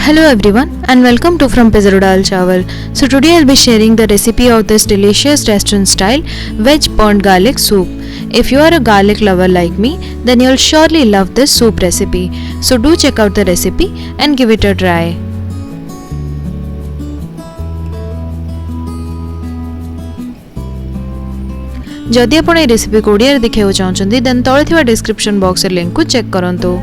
Hello everyone and welcome to frompizzatodalchawal. So today I'll be sharing the recipe of this delicious restaurant style veg burnt garlic soup. If you are a garlic lover like me, then you'll surely love this soup recipe. So do check out the recipe and give it a try. जदि आपण ए recipe को Odia देखिବାକୁ चाहउछन्ती then तळे थिबा description box रे link को check करंतु.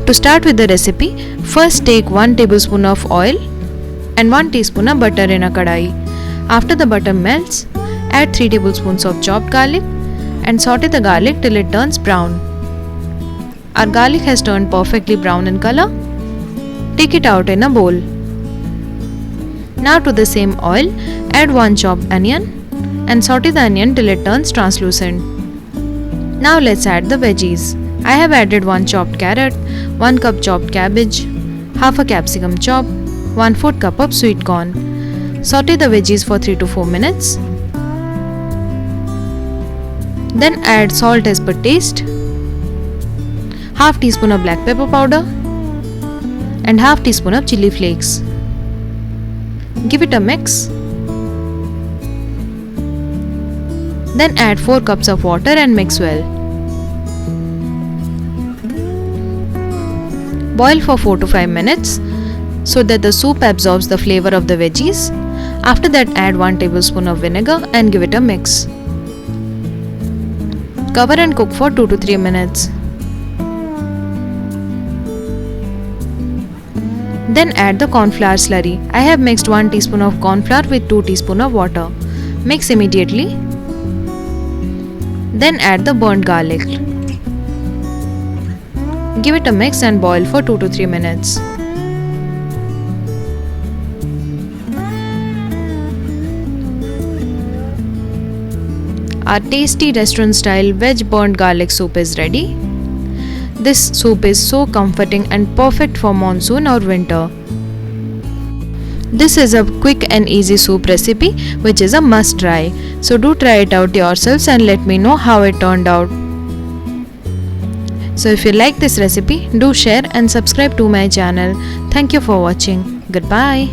To start with the recipe, first take 1 tablespoon of oil and 1 teaspoon of butter in a kadai. After the butter melts, add 3 tablespoons of chopped garlic and saute the garlic till it turns brown. Our garlic has turned perfectly brown in color. Take it out in a bowl. Now to the same oil, add 1 chopped onion and saute the onion till it turns translucent. Now let's add the veggies. I have added 1 chopped carrot, 1 cup chopped cabbage, half a capsicum chopped, 1/4 cup of sweet corn. Saute the veggies for 3 to 4 minutes. Then add salt as per taste, half teaspoon of black pepper powder and half teaspoon of chili flakes. Give it a mix. Then add 4 cups of water and mix well. Boil for 4 to 5 minutes so that the soup absorbs the flavor of the veggies. After that, add 1 tablespoon of vinegar and give it a mix. Cover and cook for 2 to 3 minutes. Then add the cornflour slurry. I have mixed 1 teaspoon of cornflour with 2 teaspoons of water. Mix immediately. Then add the burnt garlic. Give it a mix and boil for 2 to 3 minutes. Our tasty restaurant style veg burnt garlic soup is ready. This soup is so comforting and perfect for monsoon or winter. This is a quick and easy soup recipe which is a must try. So do try it out yourselves and let me know how it turned out. So if you like this recipe, do share and subscribe to my channel. Thank you for watching. Goodbye.